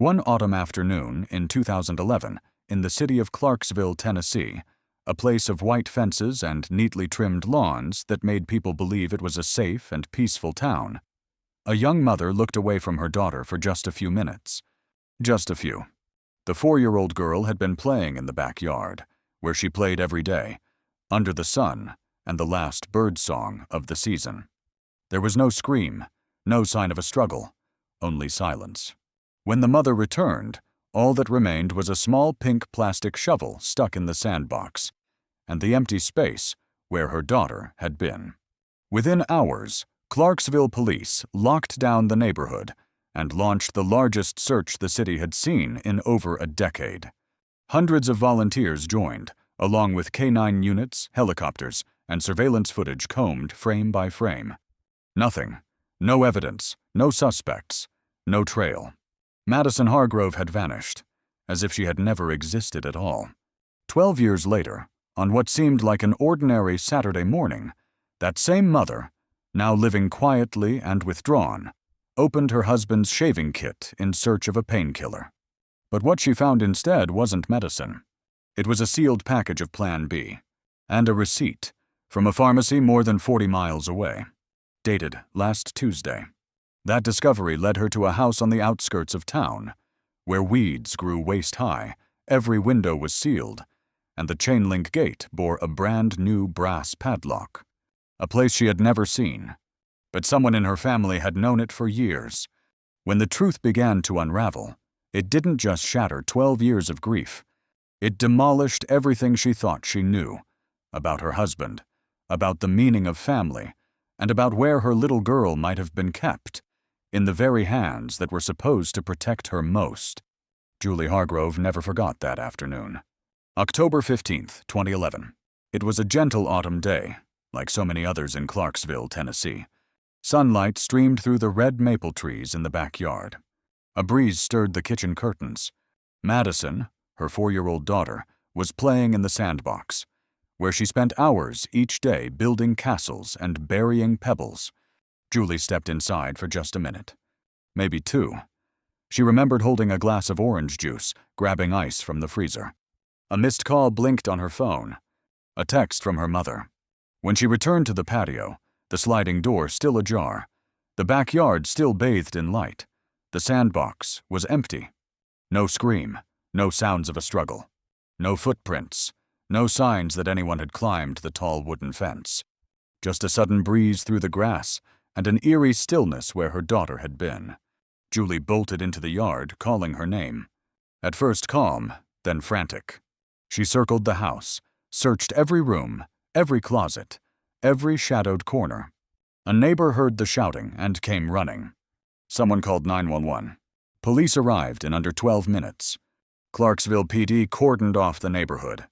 One autumn afternoon in 2011, in the city of Clarksville, Tennessee, a place of white fences and neatly trimmed lawns that made people believe it was a safe and peaceful town, a young mother looked away from her daughter for just a few minutes. Just a few. The 4-year-old girl had been playing in the backyard, where she played every day, under the sun and the last bird song of the season. There was no scream, no sign of a struggle, only silence. When the mother returned, all that remained was a small pink plastic shovel stuck in the sandbox, and the empty space where her daughter had been. Within hours, Clarksville police locked down the neighborhood and launched the largest search the city had seen in over a decade. Hundreds of volunteers joined, along with K-9 units, helicopters, and surveillance footage combed frame by frame. Nothing. No evidence. No suspects. No trail. Madison Hargrove had vanished, as if she had never existed at all. 12 years later, on what seemed like an ordinary Saturday morning, that same mother, now living quietly and withdrawn, opened her husband's shaving kit in search of a painkiller. But what she found instead wasn't medicine. It was a sealed package of Plan B, and a receipt from a pharmacy more than 40 miles away, dated last Tuesday. That discovery led her to a house on the outskirts of town, where weeds grew waist-high, every window was sealed, and the chain-link gate bore a brand-new brass padlock. A place she had never seen, but someone in her family had known it for years. When the truth began to unravel, it didn't just shatter 12 years of grief. It demolished everything she thought she knew about her husband, about the meaning of family, and about where her little girl might have been kept, in the very hands that were supposed to protect her most. Julie Hargrove never forgot that afternoon. October 15th, 2011. It was a gentle autumn day, like so many others in Clarksville, Tennessee. Sunlight streamed through the red maple trees in the backyard. A breeze stirred the kitchen curtains. Madison, her 4-year-old daughter, was playing in the sandbox, where she spent hours each day building castles and burying pebbles. Julie stepped inside for just a minute. Maybe 2. She remembered holding a glass of orange juice, grabbing ice from the freezer. A missed call blinked on her phone. A text from her mother. When she returned to the patio, the sliding door still ajar, the backyard still bathed in light, the sandbox was empty. No scream, no sounds of a struggle, no footprints, no signs that anyone had climbed the tall wooden fence. Just a sudden breeze through the grass and an eerie stillness where her daughter had been. Julie bolted into the yard, calling her name. At first calm, then frantic. She circled the house, searched every room, every closet, every shadowed corner. A neighbor heard the shouting and came running. Someone called 911. Police arrived in under 12 minutes. Clarksville PD cordoned off the neighborhood.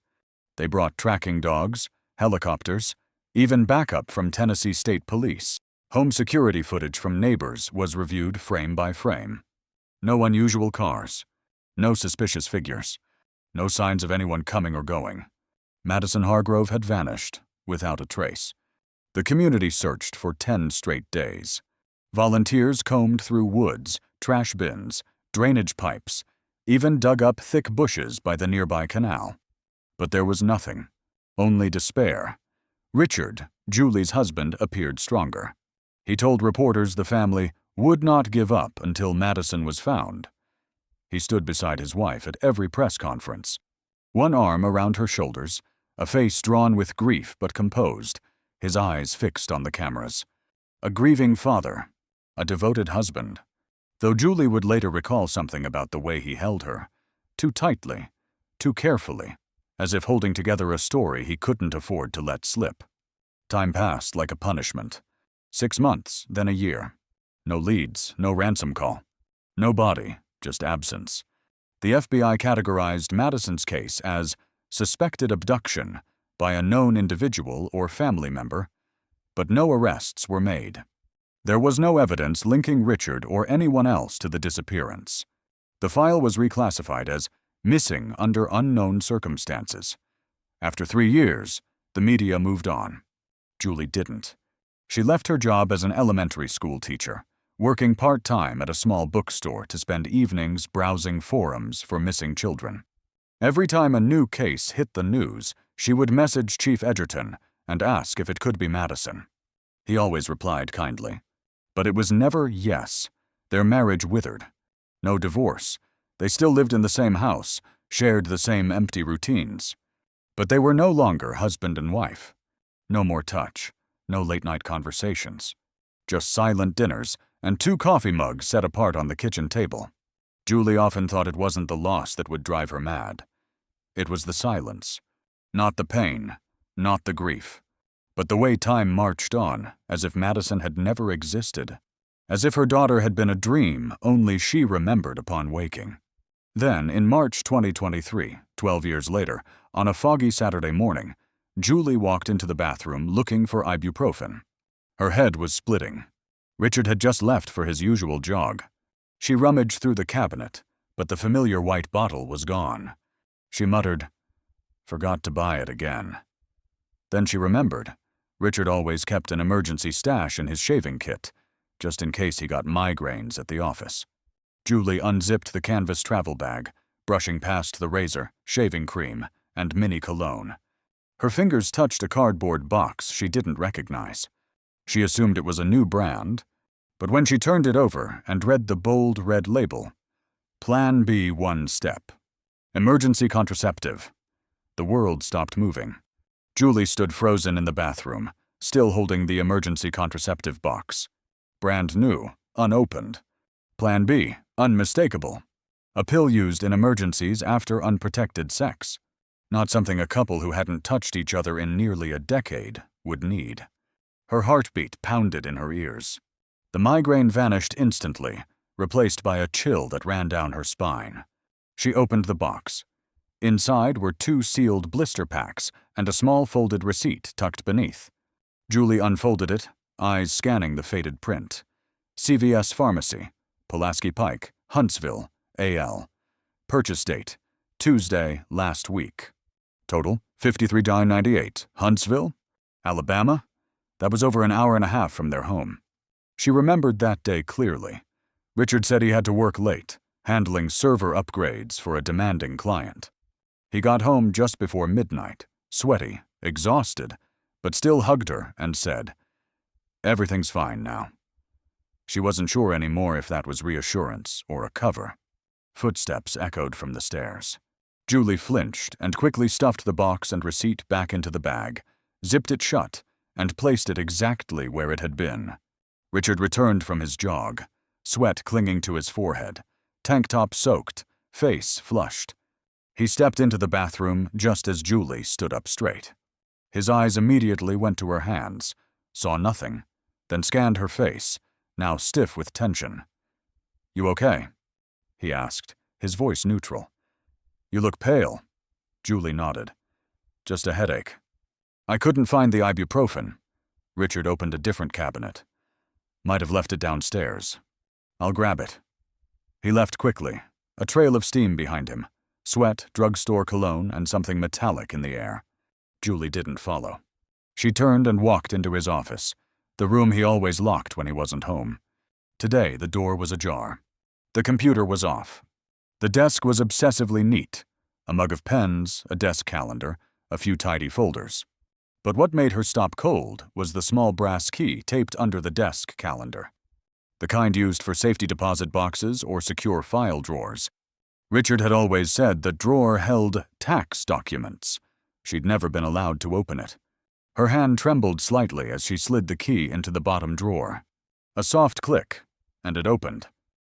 They brought tracking dogs, helicopters, even backup from Tennessee State Police. Home security footage from neighbors was reviewed frame by frame. No unusual cars. No suspicious figures. No signs of anyone coming or going. Madison Hargrove had vanished, without a trace. The community searched for 10 straight days. Volunteers combed through woods, trash bins, drainage pipes, even dug up thick bushes by the nearby canal. But there was nothing, only despair. Richard, Julie's husband, appeared stronger. He told reporters the family would not give up until Madison was found. He stood beside his wife at every press conference, one arm around her shoulders, a face drawn with grief but composed, his eyes fixed on the cameras. A grieving father, a devoted husband. Though Julie would later recall something about the way he held her, too tightly, too carefully, as if holding together a story he couldn't afford to let slip. Time passed like a punishment. 6 months, then a year. No leads, no ransom call. No body, just absence. The FBI categorized Madison's case as suspected abduction by a known individual or family member, but no arrests were made. There was no evidence linking Richard or anyone else to the disappearance. The file was reclassified as missing under unknown circumstances. After 3 years, the media moved on. Julie didn't. She left her job as an elementary school teacher, working part-time at a small bookstore to spend evenings browsing forums for missing children. Every time a new case hit the news, she would message Chief Edgerton and ask if it could be Madison. He always replied kindly. But it was never yes. Their marriage withered. No divorce. They still lived in the same house, shared the same empty routines. But they were no longer husband and wife. No more touch, no late-night conversations. Just silent dinners and 2 coffee mugs set apart on the kitchen table. Julie often thought it wasn't the loss that would drive her mad. It was the silence. Not the pain, not the grief, but the way time marched on, as if Madison had never existed. As if her daughter had been a dream only she remembered upon waking. Then, in March 2023, 12 years later, on a foggy Saturday morning, Julie walked into the bathroom looking for ibuprofen. Her head was splitting. Richard had just left for his usual jog. She rummaged through the cabinet, but the familiar white bottle was gone. She muttered, "Forgot to buy it again." Then she remembered. Richard always kept an emergency stash in his shaving kit, just in case he got migraines at the office. Julie unzipped the canvas travel bag, brushing past the razor, shaving cream, and mini cologne. Her fingers touched a cardboard box she didn't recognize. She assumed it was a new brand, but when she turned it over and read the bold red label, Plan B 1 step. Emergency contraceptive. The world stopped moving. Julie stood frozen in the bathroom, still holding the emergency contraceptive box. Brand new, unopened. Plan B, unmistakable. A pill used in emergencies after unprotected sex. Not something a couple who hadn't touched each other in nearly a decade would need. Her heartbeat pounded in her ears. The migraine vanished instantly, replaced by a chill that ran down her spine. She opened the box. Inside were 2 sealed blister packs and a small folded receipt tucked beneath. Julie unfolded it, eyes scanning the faded print. CVS Pharmacy, Pulaski Pike, Huntsville, AL. Purchase date, Tuesday last week. Total, $53.98. Huntsville? Alabama? That was over an hour and a half from their home. She remembered that day clearly. Richard said he had to work late, handling server upgrades for a demanding client. He got home just before midnight, sweaty, exhausted, but still hugged her and said, "Everything's fine now." She wasn't sure anymore if that was reassurance or a cover. Footsteps echoed from the stairs. Julie flinched and quickly stuffed the box and receipt back into the bag, zipped it shut, and placed it exactly where it had been. Richard returned from his jog, sweat clinging to his forehead, tank top soaked, face flushed. He stepped into the bathroom just as Julie stood up straight. His eyes immediately went to her hands, saw nothing, then scanned her face, now stiff with tension. "You okay?" he asked, his voice neutral. "You look pale." Julie nodded. "Just a headache." "I couldn't find the ibuprofen." Richard opened a different cabinet. "Might have left it downstairs." "I'll grab it." He left quickly, a trail of steam behind him, sweat, drugstore cologne, and something metallic in the air. Julie didn't follow. She turned and walked into his office, the room he always locked when he wasn't home. Today, the door was ajar. The computer was off. The desk was obsessively neat, a mug of pens, a desk calendar, a few tidy folders. But what made her stop cold was the small brass key taped under the desk calendar. The kind used for safety deposit boxes or secure file drawers. Richard had always said the drawer held tax documents. She'd never been allowed to open it. Her hand trembled slightly as she slid the key into the bottom drawer. A soft click, and it opened.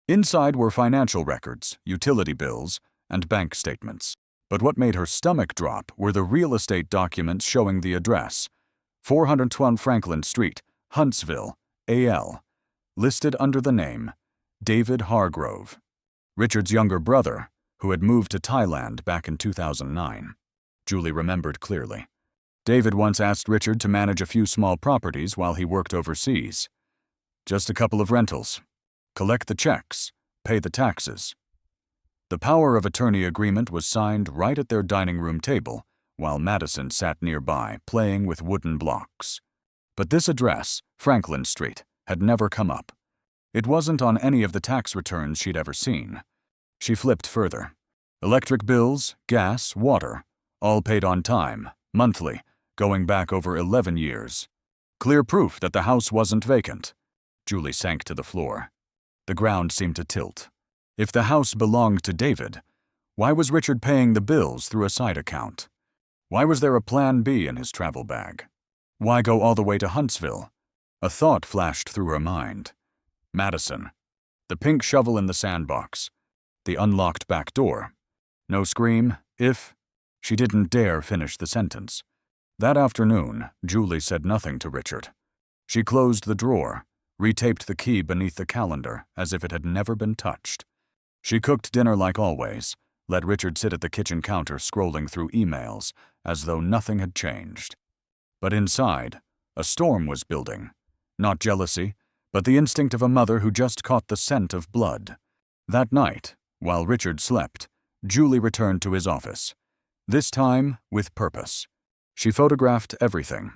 Inside were financial records, utility bills, and bank statements. But what made her stomach drop were the real estate documents showing the address, 412 Franklin Street, Huntsville, AL, listed under the name David Hargrove, Richard's younger brother, who had moved to Thailand back in 2009. Julie remembered clearly. David once asked Richard to manage a few small properties while he worked overseas. Just a couple of rentals. Collect the checks, pay the taxes. The power of attorney agreement was signed right at their dining room table, while Madison sat nearby, playing with wooden blocks. But this address, Franklin Street, had never come up. It wasn't on any of the tax returns she'd ever seen. She flipped further. Electric bills, gas, water, all paid on time, monthly, going back over 11 years. Clear proof that the house wasn't vacant. Julie sank to the floor. The ground seemed to tilt. If the house belonged to David, why was Richard paying the bills through a side account? Why was there a plan B in his travel bag? Why go all the way to Huntsville? A thought flashed through her mind. Madison. The pink shovel in the sandbox. The unlocked back door. No scream, if. She didn't dare finish the sentence. That afternoon, Julie said nothing to Richard. She closed the drawer, retaped the key beneath the calendar as if it had never been touched. She cooked dinner like always, let Richard sit at the kitchen counter scrolling through emails as though nothing had changed. But inside, a storm was building. Not jealousy, but the instinct of a mother who just caught the scent of blood. That night, while Richard slept, Julie returned to his office. This time, with purpose. She photographed everything.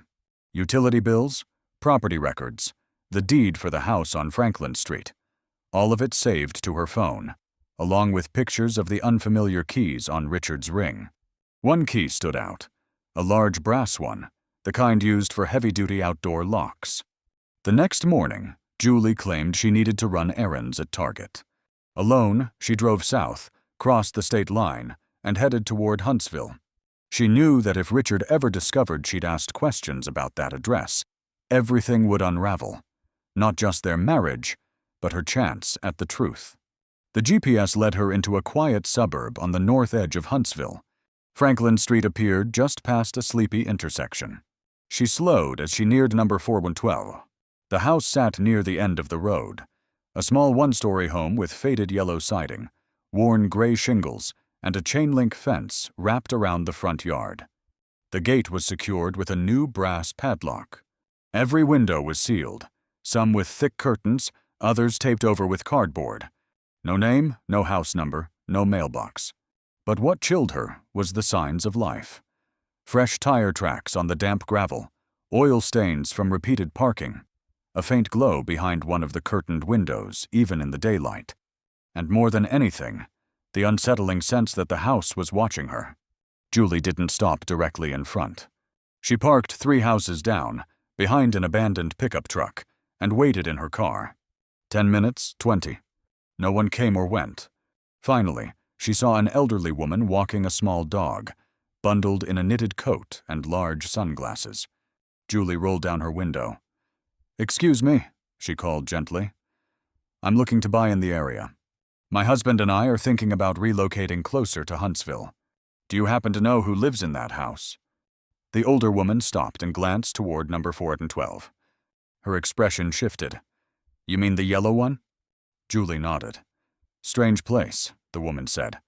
Utility bills, property records, the deed for the house on Franklin Street. All of it saved to her phone, along with pictures of the unfamiliar keys on Richard's ring. One key stood out, a large brass one, the kind used for heavy-duty outdoor locks. The next morning, Julie claimed she needed to run errands at Target. Alone, she drove south, crossed the state line, and headed toward Huntsville. She knew that if Richard ever discovered she'd asked questions about that address, everything would unravel. Not just their marriage, but her chance at the truth. The GPS led her into a quiet suburb on the north edge of Huntsville. Franklin Street appeared just past a sleepy intersection. She slowed as she neared number 4112. The house sat near the end of the road. A small one-story home with faded yellow siding, worn gray shingles, and a chain-link fence wrapped around the front yard. The gate was secured with a new brass padlock. Every window was sealed, some with thick curtains, others taped over with cardboard. No name, no house number, no mailbox. But what chilled her was the signs of life. Fresh tire tracks on the damp gravel, oil stains from repeated parking, a faint glow behind one of the curtained windows, even in the daylight. And more than anything, the unsettling sense that the house was watching her. Julie didn't stop directly in front. She parked 3 houses down, behind an abandoned pickup truck, and waited in her car. 10 minutes, 20. No one came or went. Finally, she saw an elderly woman walking a small dog, bundled in a knitted coat and large sunglasses. Julie rolled down her window. "Excuse me," she called gently. "I'm looking to buy in the area. My husband and I are thinking about relocating closer to Huntsville. Do you happen to know who lives in that house?" The older woman stopped and glanced toward number 412. Her expression shifted. "You mean the yellow one?" Julie nodded. "Strange place," the woman said.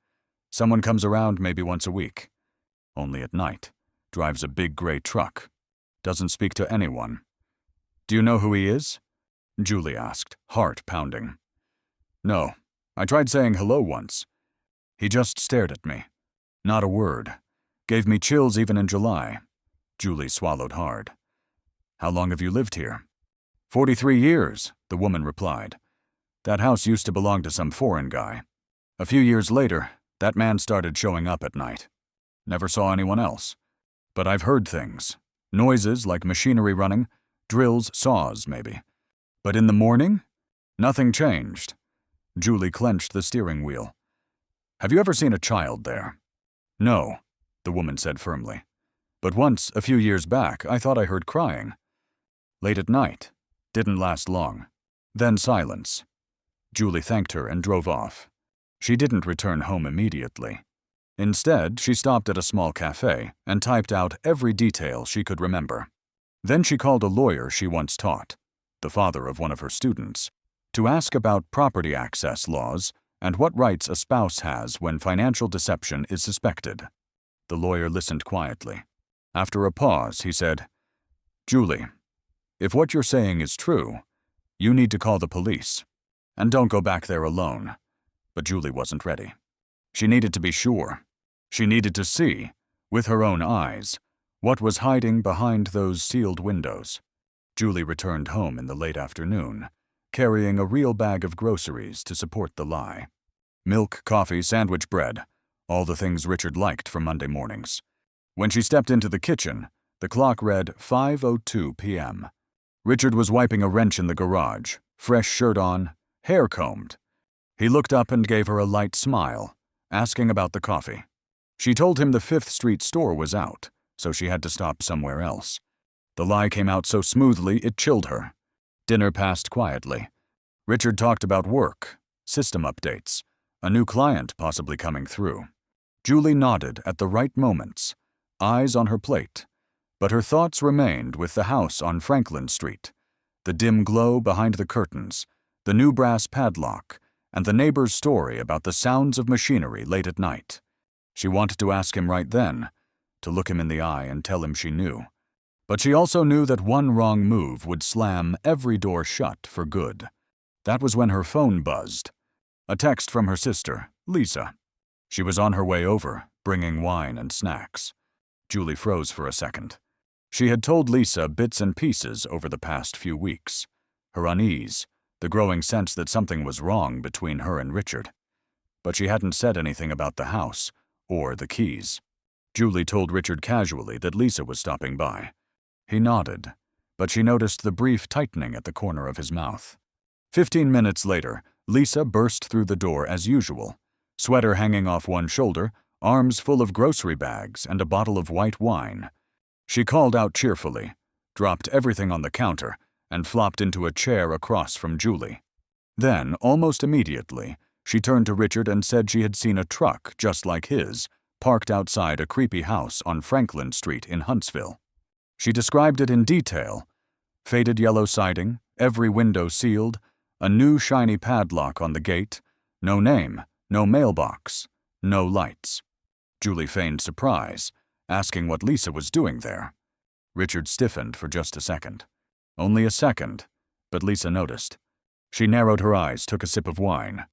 "Someone comes around maybe once a week. Only at night. Drives a big gray truck. Doesn't speak to anyone. Do you know who he is?" Julie asked, heart pounding. "No. I tried saying hello once. He just stared at me. Not a word. Gave me chills even in July." Julie swallowed hard. "How long have you lived here?" 43 years, the woman replied. "That house used to belong to some foreign guy. A few years later, that man started showing up at night. Never saw anyone else. But I've heard things. Noises like machinery running, drills, saws, maybe. But in the morning, nothing changed." Julie clenched the steering wheel. "Have you ever seen a child there?" "No," the woman said firmly. "But once, a few years back, I thought I heard crying. Late at night. Didn't last long. Then silence." Julie thanked her and drove off. She didn't return home immediately. Instead, she stopped at a small cafe and typed out every detail she could remember. Then she called a lawyer she once taught, the father of one of her students, to ask about property access laws and what rights a spouse has when financial deception is suspected. The lawyer listened quietly. After a pause, he said, "Julie, if what you're saying is true, you need to call the police. And don't go back there alone." But Julie wasn't ready. She needed to be sure. She needed to see, with her own eyes, what was hiding behind those sealed windows. Julie returned home in the late afternoon, carrying a real bag of groceries to support the lie. Milk, coffee, sandwich bread, all the things Richard liked for Monday mornings. When she stepped into the kitchen, the clock read 5:02 p.m. Richard was wiping a wrench in the garage, fresh shirt on, hair combed. He looked up and gave her a light smile, asking about the coffee. She told him the 5th Street store was out, so she had to stop somewhere else. The lie came out so smoothly it chilled her. Dinner passed quietly. Richard talked about work, system updates, a new client possibly coming through. Julie nodded at the right moments, eyes on her plate, but her thoughts remained with the house on Franklin Street, the dim glow behind the curtains, the new brass padlock, and the neighbor's story about the sounds of machinery late at night. She wanted to ask him right then, to look him in the eye and tell him she knew. But she also knew that one wrong move would slam every door shut for good. That was when her phone buzzed. A text from her sister, Lisa. She was on her way over, bringing wine and snacks. Julie froze for a second. She had told Lisa bits and pieces over the past few weeks. Her unease, the growing sense that something was wrong between her and Richard. But she hadn't said anything about the house, or the keys. Julie told Richard casually that Lisa was stopping by. He nodded, but she noticed the brief tightening at the corner of his mouth. 15 minutes later, Lisa burst through the door as usual, sweater hanging off one shoulder, arms full of grocery bags and a bottle of white wine. She called out cheerfully, dropped everything on the counter, and flopped into a chair across from Julie. Then, almost immediately, she turned to Richard and said she had seen a truck just like his, parked outside a creepy house on Franklin Street in Huntsville. She described it in detail: faded yellow siding, every window sealed, a new shiny padlock on the gate, no name, no mailbox, no lights. Julie feigned surprise, asking what Lisa was doing there. Richard stiffened for just a second. Only a second, but Lisa noticed. She narrowed her eyes, took a sip of wine.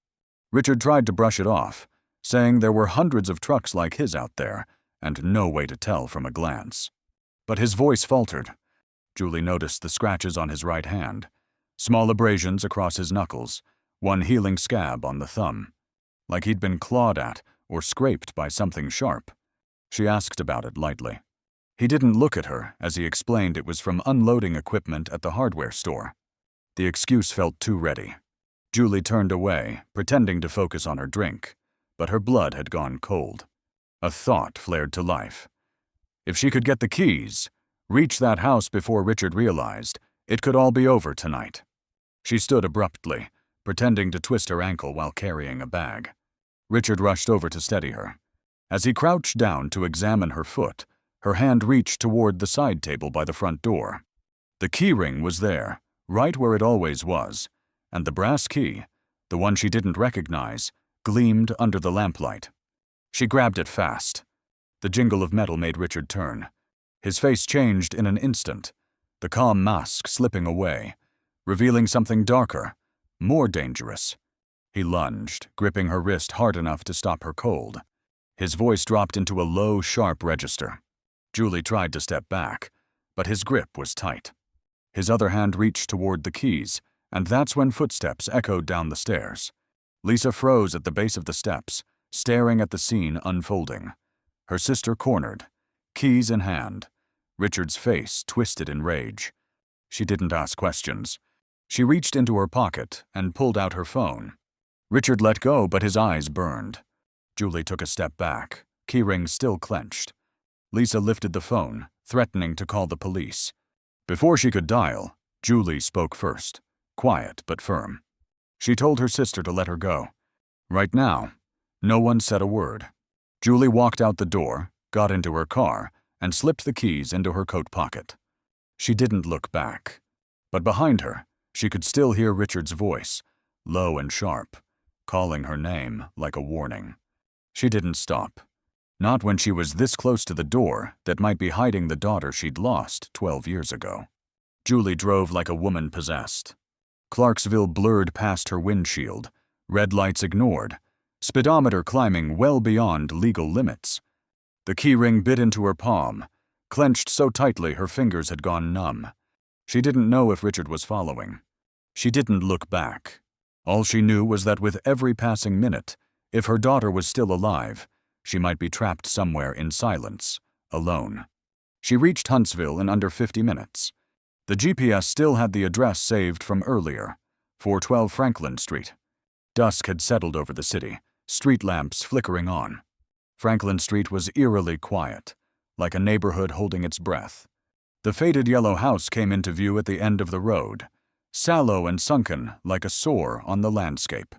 Richard tried to brush it off, saying there were hundreds of trucks like his out there, and no way to tell from a glance. But his voice faltered. Julie noticed the scratches on his right hand, small abrasions across his knuckles, one healing scab on the thumb, like he'd been clawed at or scraped by something sharp. She asked about it lightly. He didn't look at her as he explained it was from unloading equipment at the hardware store. The excuse felt too ready. Julie turned away, pretending to focus on her drink, but her blood had gone cold. A thought flared to life. If she could get the keys, reach that house before Richard realized, it could all be over tonight. She stood abruptly, pretending to twist her ankle while carrying a bag. Richard rushed over to steady her. As he crouched down to examine her foot, her hand reached toward the side table by the front door. The key ring was there, right where it always was, and the brass key, the one she didn't recognize, gleamed under the lamplight. She grabbed it fast. The jingle of metal made Richard turn. His face changed in an instant, the calm mask slipping away, revealing something darker, more dangerous. He lunged, gripping her wrist hard enough to stop her cold. His voice dropped into a low, sharp register. Julie tried to step back, but his grip was tight. His other hand reached toward the keys, and that's when footsteps echoed down the stairs. Lisa froze at the base of the steps, staring at the scene unfolding. Her sister cornered, keys in hand, Richard's face twisted in rage. She didn't ask questions. She reached into her pocket and pulled out her phone. Richard let go, but his eyes burned. Julie took a step back, keyring still clenched. Lisa lifted the phone, threatening to call the police. Before she could dial, Julie spoke first, quiet but firm. She told her sister to let her go. Right now, no one said a word. Julie walked out the door, got into her car, and slipped the keys into her coat pocket. She didn't look back. But behind her, she could still hear Richard's voice, low and sharp, calling her name like a warning. She didn't stop. Not when she was this close to the door that might be hiding the daughter she'd lost 12 years ago. Julie drove like a woman possessed. Clarksville blurred past her windshield, red lights ignored, speedometer climbing well beyond legal limits. The keyring bit into her palm, clenched so tightly her fingers had gone numb. She didn't know if Richard was following. She didn't look back. All she knew was that with every passing minute, if her daughter was still alive, she might be trapped somewhere in silence, alone. She reached Huntsville in under 50 minutes. The GPS still had the address saved from earlier, 412 Franklin Street. Dusk had settled over the city, street lamps flickering on. Franklin Street was eerily quiet, like a neighborhood holding its breath. The faded yellow house came into view at the end of the road, sallow and sunken like a sore on the landscape.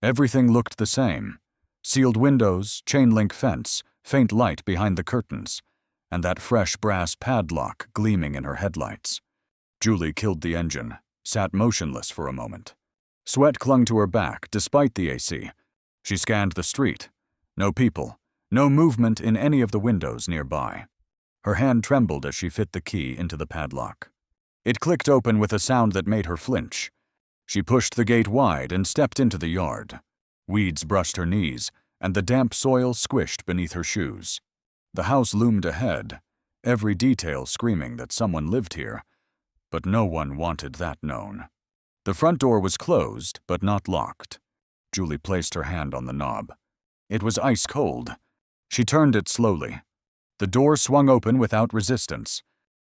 Everything looked the same. Sealed windows, chain-link fence, faint light behind the curtains, and that fresh brass padlock gleaming in her headlights. Julie killed the engine, sat motionless for a moment. Sweat clung to her back despite the AC. She scanned the street. No people, no movement in any of the windows nearby. Her hand trembled as she fit the key into the padlock. It clicked open with a sound that made her flinch. She pushed the gate wide and stepped into the yard. Weeds brushed her knees, and the damp soil squished beneath her shoes. The house loomed ahead, every detail screaming that someone lived here, but no one wanted that known. The front door was closed, but not locked. Julie placed her hand on the knob. It was ice cold. She turned it slowly. The door swung open without resistance.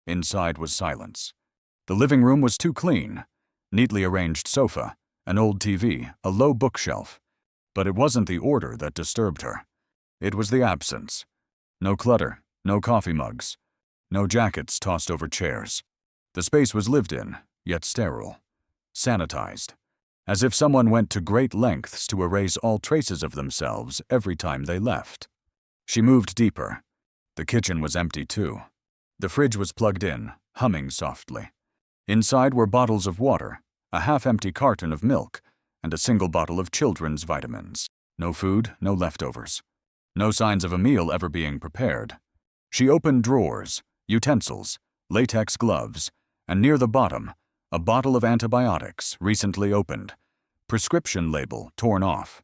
Inside was silence. The living room was too clean. Neatly arranged sofa, an old TV, a low bookshelf. But it wasn't the order that disturbed her. It was the absence. No clutter, no coffee mugs, no jackets tossed over chairs. The space was lived in, yet sterile. Sanitized. As if someone went to great lengths to erase all traces of themselves every time they left. She moved deeper. The kitchen was empty too. The fridge was plugged in, humming softly. Inside were bottles of water, a half-empty carton of milk, and a single bottle of children's vitamins. No food, no leftovers. No signs of a meal ever being prepared. She opened drawers, utensils, latex gloves, and near the bottom, a bottle of antibiotics recently opened, prescription label torn off.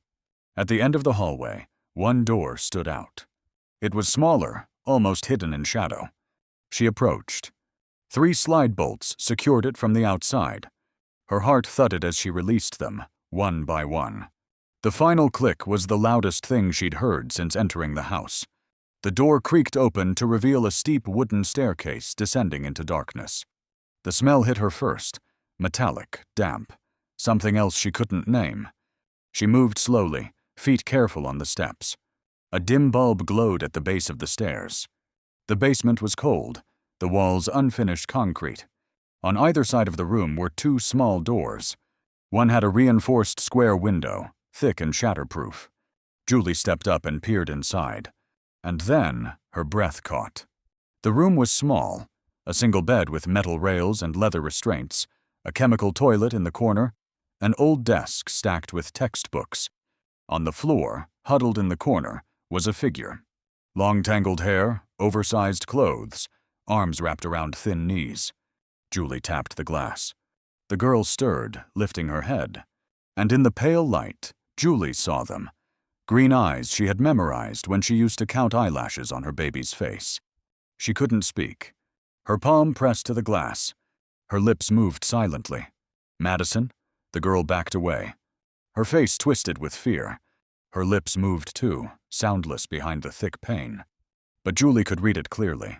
At the end of the hallway, one door stood out. It was smaller, almost hidden in shadow. She approached. 3 slide bolts secured it from the outside. Her heart thudded as she released them, one by one. The final click was the loudest thing she'd heard since entering the house. The door creaked open to reveal a steep wooden staircase descending into darkness. The smell hit her first, metallic, damp, something else she couldn't name. She moved slowly, feet careful on the steps. A dim bulb glowed at the base of the stairs. The basement was cold, the walls unfinished concrete. On either side of the room were 2 small doors. One had a reinforced square window, thick and shatterproof. Julie stepped up and peered inside. And then her breath caught. The room was small, a single bed with metal rails and leather restraints, a chemical toilet in the corner, an old desk stacked with textbooks. On the floor, huddled in the corner, was a figure. Long tangled hair, oversized clothes, arms wrapped around thin knees. Julie tapped the glass. The girl stirred, lifting her head. And in the pale light, Julie saw them. Green eyes she had memorized when she used to count eyelashes on her baby's face. She couldn't speak. Her palm pressed to the glass. Her lips moved silently. Madison? The girl backed away. Her face twisted with fear. Her lips moved too, soundless behind the thick pain. But Julie could read it clearly.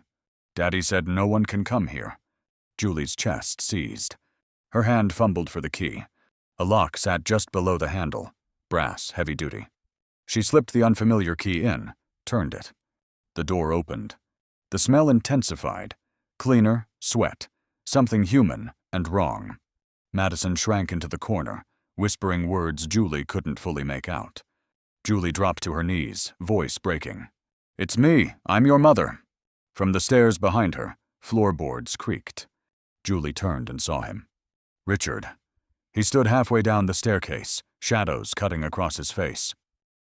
Daddy said no one can come here. Julie's chest seized. Her hand fumbled for the key. A lock sat just below the handle, brass, heavy-duty. She slipped the unfamiliar key in, turned it. The door opened. The smell intensified. Cleaner, sweat, something human and wrong. Madison shrank into the corner, whispering words Julie couldn't fully make out. Julie dropped to her knees, voice breaking. "It's me, I'm your mother." From the stairs behind her, floorboards creaked. Julie turned and saw him. Richard. He stood halfway down the staircase, shadows cutting across his face.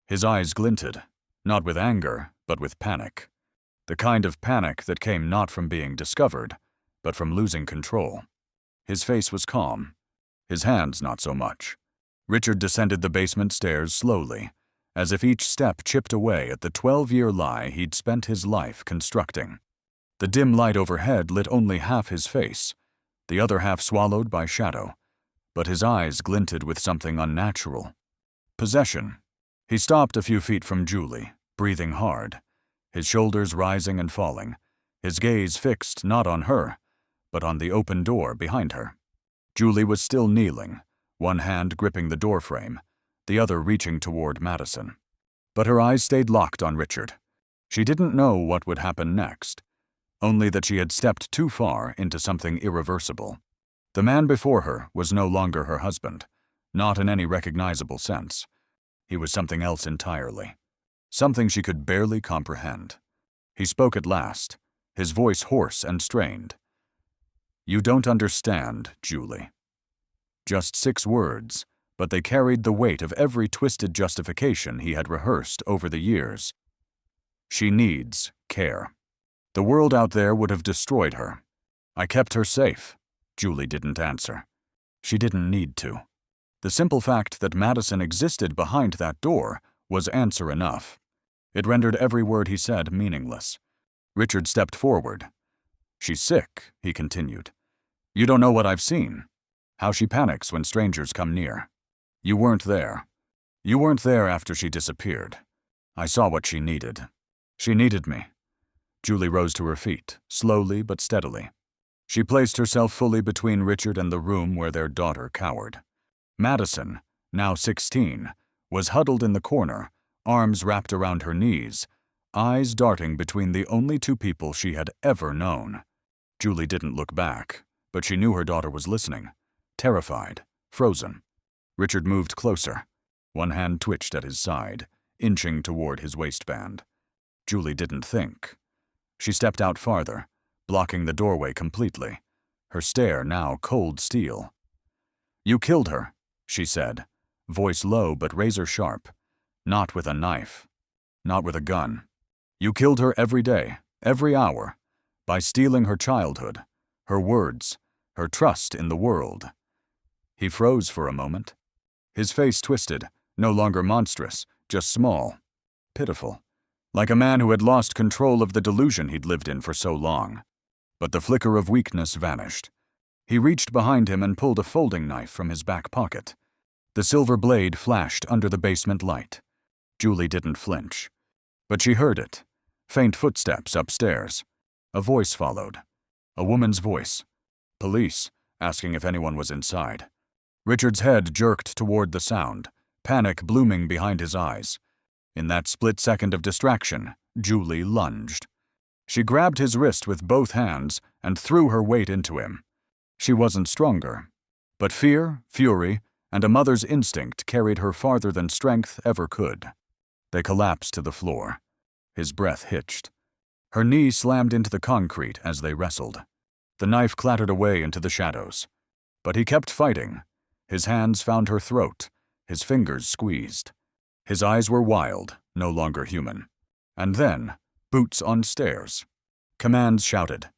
His eyes glinted, not with anger, but with panic. The kind of panic that came not from being discovered, but from losing control. His face was calm. His hands not so much. Richard descended the basement stairs slowly, as if each step chipped away at the 12-year lie he'd spent his life constructing. The dim light overhead lit only half his face, the other half swallowed by shadow. but his eyes glinted with something unnatural. Possession. He stopped a few feet from Julie, breathing hard, his shoulders rising and falling, his gaze fixed not on her, but on the open door behind her. Julie was still kneeling, one hand gripping the doorframe, the other reaching toward Madison. But her eyes stayed locked on Richard. She didn't know what would happen next, only that she had stepped too far into something irreversible. The man before her was no longer her husband, not in any recognizable sense. He was something else entirely, something she could barely comprehend. He spoke at last, his voice hoarse and strained. "You don't understand, Julie." Just 6 words, but they carried the weight of every twisted justification he had rehearsed over the years. She needs care. The world out there would have destroyed her. I kept her safe. Julie didn't answer. She didn't need to. The simple fact that Madison existed behind that door was answer enough. It rendered every word he said meaningless. Richard stepped forward. "She's sick," he continued. "You don't know what I've seen. How she panics when strangers come near. You weren't there. You weren't there after she disappeared. I saw what she needed. She needed me." Julie rose to her feet, slowly but steadily. She placed herself fully between Richard and the room where their daughter cowered. Madison, now 16, was huddled in the corner, arms wrapped around her knees, eyes darting between the only 2 people she had ever known. Julie didn't look back, but she knew her daughter was listening, terrified, frozen. Richard moved closer. One hand twitched at his side, inching toward his waistband. Julie didn't think. She stepped out farther, blocking the doorway completely, her stare now cold steel. "You killed her," she said, voice low but razor-sharp. "Not with a knife. Not with a gun. You killed her every day, every hour, by stealing her childhood, her words, her trust in the world." He froze for a moment. His face twisted, no longer monstrous, just small, pitiful, like a man who had lost control of the delusion he'd lived in for so long. But the flicker of weakness vanished. He reached behind him and pulled a folding knife from his back pocket. The silver blade flashed under the basement light. Julie didn't flinch. But she heard it. Faint footsteps upstairs. A voice followed. A woman's voice. Police, asking if anyone was inside. Richard's head jerked toward the sound, panic blooming behind his eyes. In that split second of distraction, Julie lunged. She grabbed his wrist with both hands and threw her weight into him. She wasn't stronger, but fear, fury, and a mother's instinct carried her farther than strength ever could. They collapsed to the floor. His breath hitched. Her knee slammed into the concrete as they wrestled. The knife clattered away into the shadows. But he kept fighting. His hands found her throat, his fingers squeezed. His eyes were wild, no longer human. And then, boots on stairs. Commands shouted.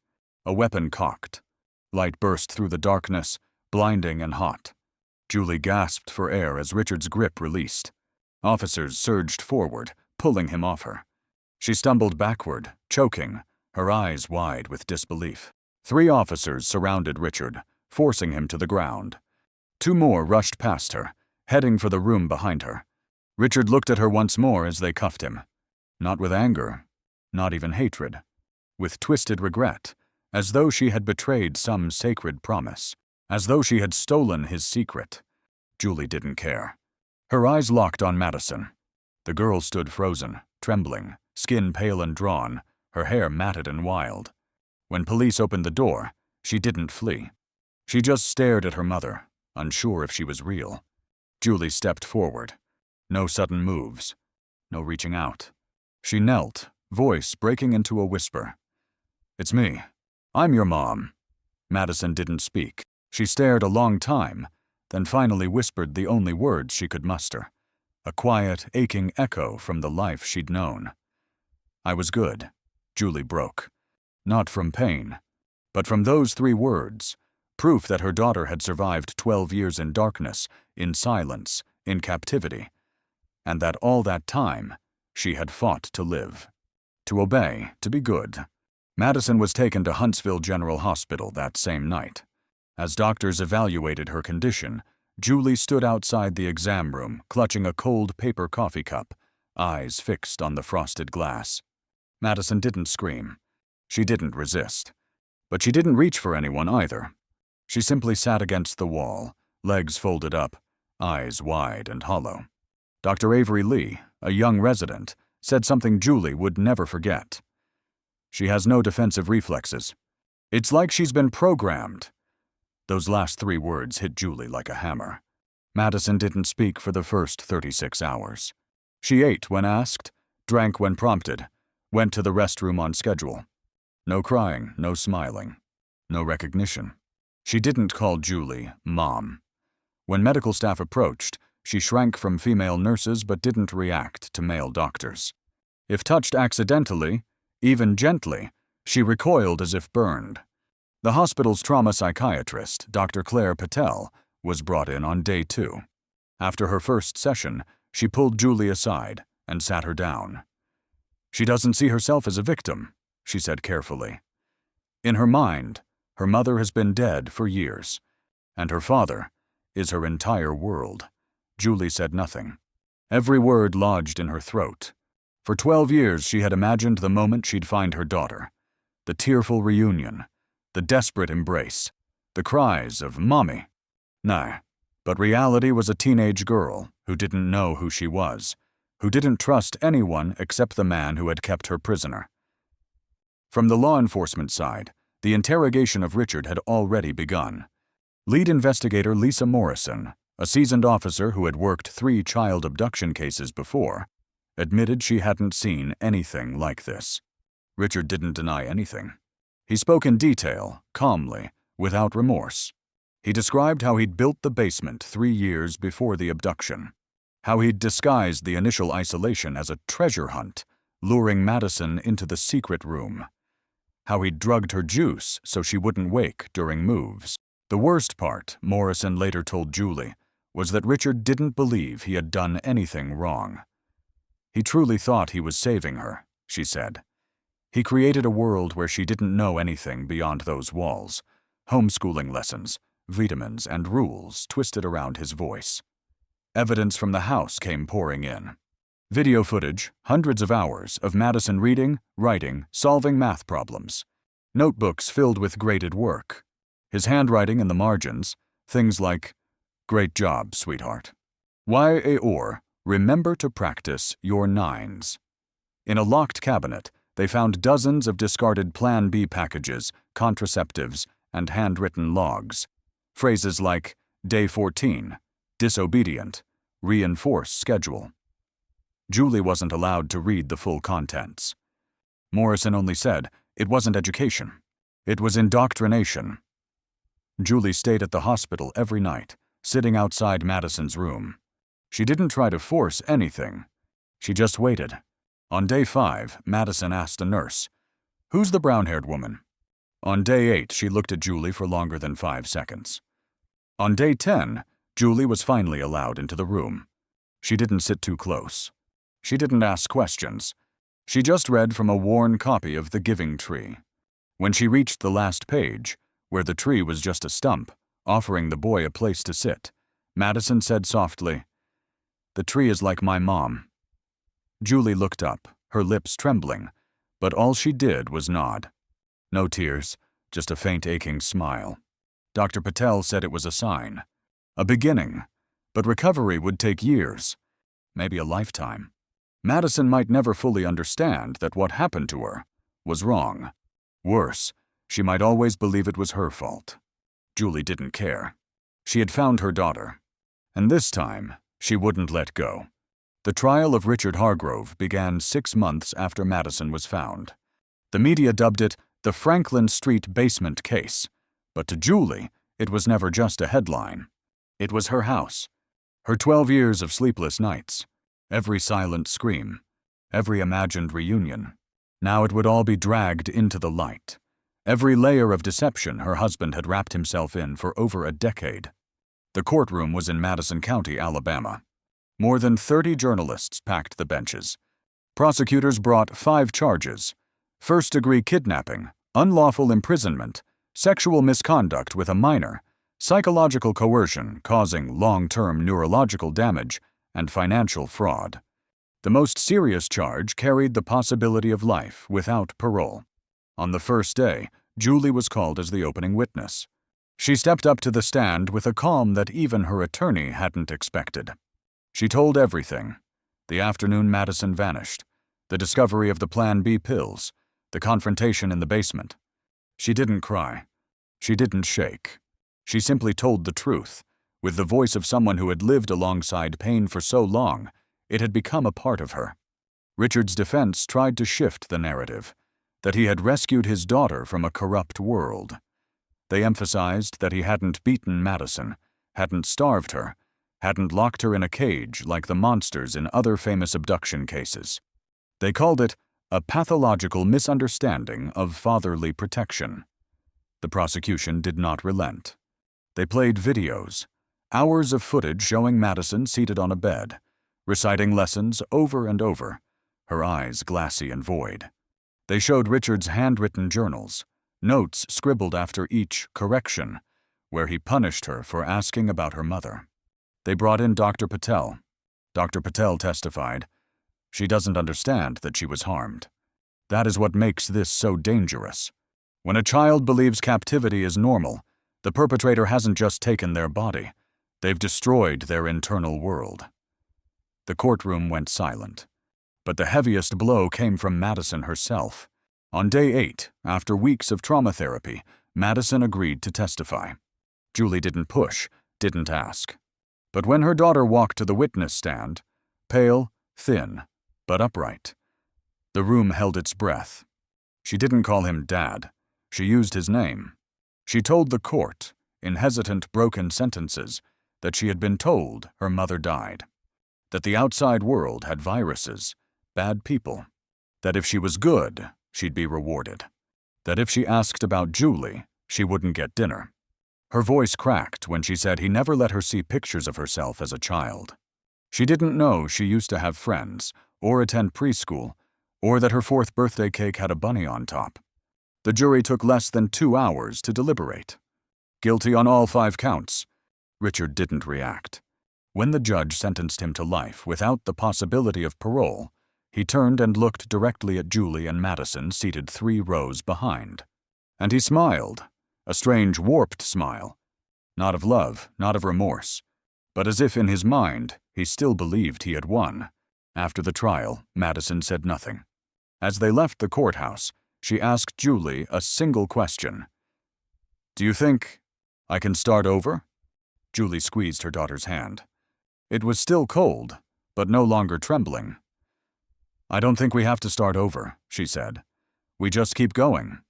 A weapon cocked. Light burst through the darkness, blinding and hot. Julie gasped for air as Richard's grip released. Officers surged forward, pulling him off her. She stumbled backward, choking, her eyes wide with disbelief. 3 officers surrounded Richard, forcing him to the ground. 2 more rushed past her, heading for the room behind her. Richard looked at her once more as they cuffed him. Not with anger, not even hatred. With twisted regret, as though she had betrayed some sacred promise, as though she had stolen his secret. Julie didn't care. Her eyes locked on Madison. The girl stood frozen, trembling, skin pale and drawn, her hair matted and wild. When police opened the door, she didn't flee. She just stared at her mother, unsure if she was real. Julie stepped forward. No sudden moves. No reaching out. She knelt, voice breaking into a whisper. "It's me. I'm your mom." Madison didn't speak. She stared a long time, then finally whispered the only words she could muster. A quiet, aching echo from the life she'd known. "I was good," Julie broke. Not from pain, but from those 3 words, proof that her daughter had survived 12 years in darkness, in silence, in captivity, and that all that time she had fought to live, to obey, to be good. Madison was taken to Huntsville General Hospital that same night. As doctors evaluated her condition, Julie stood outside the exam room, clutching a cold paper coffee cup, eyes fixed on the frosted glass. Madison didn't scream. She didn't resist. But she didn't reach for anyone either. She simply sat against the wall, legs folded up, eyes wide and hollow. Dr. Avery Lee, a young resident, said something Julie would never forget. "She has no defensive reflexes. It's like she's been programmed." Those last 3 words hit Julie like a hammer. Madison didn't speak for the first 36 hours. She ate when asked, drank when prompted, went to the restroom on schedule. No crying, no smiling, no recognition. She didn't call Julie Mom. When medical staff approached, she shrank from female nurses but didn't react to male doctors. If touched accidentally, even gently, she recoiled as if burned. The hospital's trauma psychiatrist, Dr. Claire Patel, was brought in on day 2. After her first session, she pulled Julie aside and sat her down. "She doesn't see herself as a victim," she said carefully. "In her mind, her mother has been dead for years, and her father is her entire world." Julie said nothing. Every word lodged in her throat. For 12 years she had imagined the moment she'd find her daughter. The tearful reunion, the desperate embrace, the cries of "Mommy." Nah, but reality was a teenage girl who didn't know who she was, who didn't trust anyone except the man who had kept her prisoner. From the law enforcement side, the interrogation of Richard had already begun. Lead investigator Lisa Morrison, a seasoned officer who had worked 3 child abduction cases before, admitted she hadn't seen anything like this. Richard didn't deny anything. He spoke in detail, calmly, without remorse. He described how he'd built the basement 3 years before the abduction, how he'd disguised the initial isolation as a treasure hunt, luring Madison into the secret room, how he'd drugged her juice so she wouldn't wake during moves. The worst part, Morrison later told Julie, was that Richard didn't believe he had done anything wrong. He truly thought he was saving her, she said. He created a world where she didn't know anything beyond those walls, homeschooling lessons, vitamins, and rules twisted around his voice. Evidence from the house came pouring in. Video footage, hundreds of hours of Madison reading, writing, solving math problems. Notebooks filled with graded work. His handwriting in the margins, things like, "Great job, sweetheart. Y.A.or, remember to practice your 9s. In a locked cabinet, they found dozens of discarded Plan B packages, contraceptives, and handwritten logs. Phrases like, Day 14, disobedient, reinforce schedule. Julie wasn't allowed to read the full contents. Morrison only said it wasn't education. It was indoctrination. Julie stayed at the hospital every night, sitting outside Madison's room. She didn't try to force anything. She just waited. On day 5, Madison asked a nurse, "Who's the brown-haired woman?" On day 8, she looked at Julie for longer than 5 seconds. On day 10, Julie was finally allowed into the room. She didn't sit too close. She didn't ask questions. She just read from a worn copy of The Giving Tree. When she reached the last page, where the tree was just a stump, offering the boy a place to sit, Madison said softly, "The tree is like my mom." Julie looked up, her lips trembling, but all she did was nod. No tears, just a faint aching smile. Dr. Patel said it was a sign, a beginning, but recovery would take years, maybe a lifetime. Madison might never fully understand that what happened to her was wrong. Worse, she might always believe it was her fault. Julie didn't care. She had found her daughter, and this time she wouldn't let go. The trial of Richard Hargrove began 6 months after Madison was found. The media dubbed it the Franklin Street basement case, but to Julie, it was never just a headline. It was her house, her 12 years of sleepless nights, every silent scream, every imagined reunion. Now it would all be dragged into the light. Every layer of deception her husband had wrapped himself in for over a decade. The courtroom was in Madison County, Alabama. More than 30 journalists packed the benches. Prosecutors brought 5 charges: first-degree kidnapping, unlawful imprisonment, sexual misconduct with a minor, psychological coercion causing long-term neurological damage, and financial fraud. The most serious charge carried the possibility of life without parole. On the first day, Julie was called as the opening witness. She stepped up to the stand with a calm that even her attorney hadn't expected. She told everything. The afternoon Madison vanished, the discovery of the Plan B pills, the confrontation in the basement. She didn't cry. She didn't shake. She simply told the truth, with the voice of someone who had lived alongside pain for so long, it had become a part of her. Richard's defense tried to shift the narrative, that he had rescued his daughter from a corrupt world. They emphasized that he hadn't beaten Madison, hadn't starved her, hadn't locked her in a cage like the monsters in other famous abduction cases. They called it a pathological misunderstanding of fatherly protection. The prosecution did not relent. They played videos, hours of footage showing Madison seated on a bed, reciting lessons over and over, her eyes glassy and void. They showed Richard's handwritten journals, notes scribbled after each correction, where he punished her for asking about her mother. They brought in Dr. Patel. Dr. Patel testified, "She doesn't understand that she was harmed. That is what makes this so dangerous. When a child believes captivity is normal, the perpetrator hasn't just taken their body, they've destroyed their internal world." The courtroom went silent, but the heaviest blow came from Madison herself. On day 8, after weeks of trauma therapy, Madison agreed to testify. Julie didn't push, didn't ask. But when her daughter walked to the witness stand, pale, thin, but upright, the room held its breath. She didn't call him Dad. She used his name. She told the court, in hesitant, broken sentences, that she had been told her mother died, that the outside world had viruses, bad people, that if she was good, she'd be rewarded, that if she asked about Julie, she wouldn't get dinner. Her voice cracked when she said he never let her see pictures of herself as a child. She didn't know she used to have friends, or attend preschool, or that her 4th birthday cake had a bunny on top. The jury took less than 2 hours to deliberate. Guilty on all 5 counts. Richard didn't react. When the judge sentenced him to life without the possibility of parole, he turned and looked directly at Julie and Madison seated 3 rows behind. And he smiled, a strange, warped smile. Not of love, not of remorse, but as if in his mind he still believed he had won. After the trial, Madison said nothing. As they left the courthouse, she asked Julie a single question. "Do you think I can start over?" Julie squeezed her daughter's hand. It was still cold, but no longer trembling. "I don't think we have to start over," she said. "We just keep going,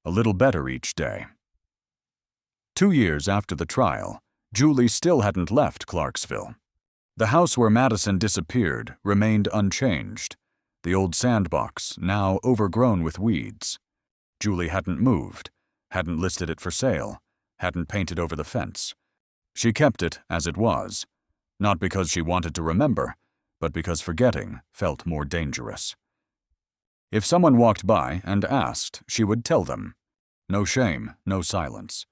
a little better each day." 2 years after the trial, Julie still hadn't left Clarksville. The house where Madison disappeared remained unchanged, the old sandbox now overgrown with weeds. Julie hadn't moved, hadn't listed it for sale, hadn't painted over the fence. She kept it as it was, not because she wanted to remember, but because forgetting felt more dangerous. If someone walked by and asked, she would tell them. No shame, no silence.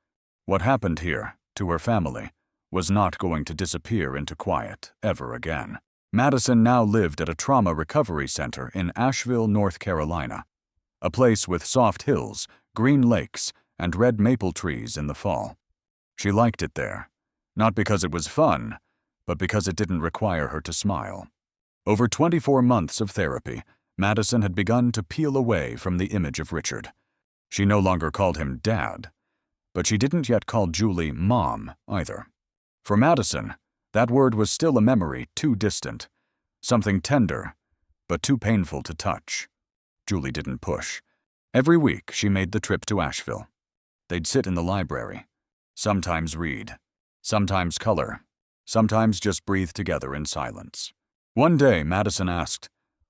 What happened here, to her family, was not going to disappear into quiet ever again. Madison now lived at a trauma recovery center in Asheville, North Carolina, a place with soft hills, green lakes, and red maple trees in the fall. She liked it there, not because it was fun, but because it didn't require her to smile. Over 24 months of therapy, Madison had begun to peel away from the image of Richard. She no longer called him Dad, but she didn't yet call Julie Mom either. For Madison, that word was still a memory too distant, something tender, but too painful to touch. Julie didn't push. Every week she made the trip to Asheville. They'd sit in the library, sometimes read, sometimes color, sometimes just breathe together in silence. One day, Madison asked,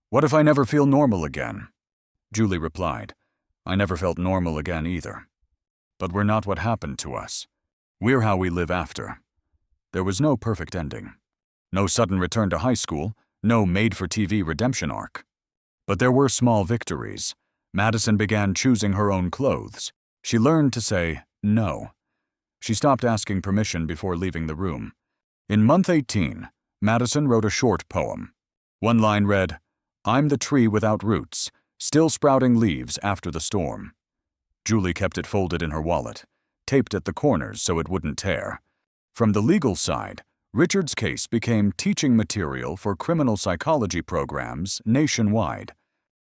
"What if I never feel normal again?" Julie replied, "I never felt normal again either. But we're not what happened to us. We're how we live after." There was no perfect ending. No sudden return to high school, no made-for-TV redemption arc. But there were small victories. Madison began choosing her own clothes. She learned to say no. She stopped asking permission before leaving the room. In month 18, Madison wrote a short poem. One line read, "I'm the tree without roots, still sprouting leaves after the storm." Julie kept it folded in her wallet, taped at the corners so it wouldn't tear. From the legal side, Richard's case became teaching material for criminal psychology programs nationwide.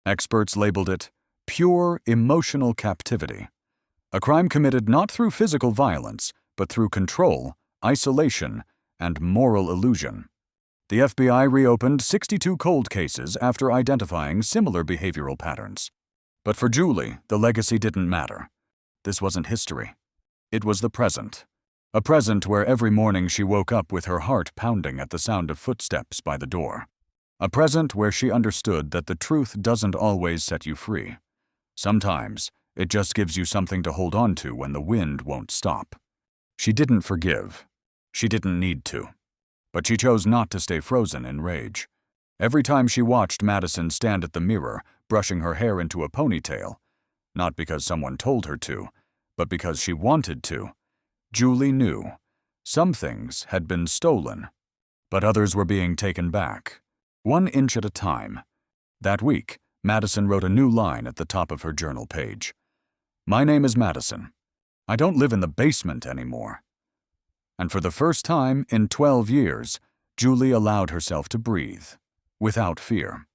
Experts labeled it pure emotional captivity, a crime committed not through physical violence, but through control, isolation, and moral illusion. The FBI reopened 62 cold cases after identifying similar behavioral patterns. But for Julie, the legacy didn't matter. This wasn't history. It was the present. A present where every morning she woke up with her heart pounding at the sound of footsteps by the door. A present where she understood that the truth doesn't always set you free. Sometimes, it just gives you something to hold on to when the wind won't stop. She didn't forgive. She didn't need to. But she chose not to stay frozen in rage. Every time she watched Madison stand at the mirror, brushing her hair into a ponytail, not because someone told her to, but because she wanted to, Julie knew some things had been stolen, but others were being taken back, 1 inch at a time. That week, Madison wrote a new line at the top of her journal page. "My name is Madison. I don't live in the basement anymore." And for the first time in 12 years, Julie allowed herself to breathe, without fear.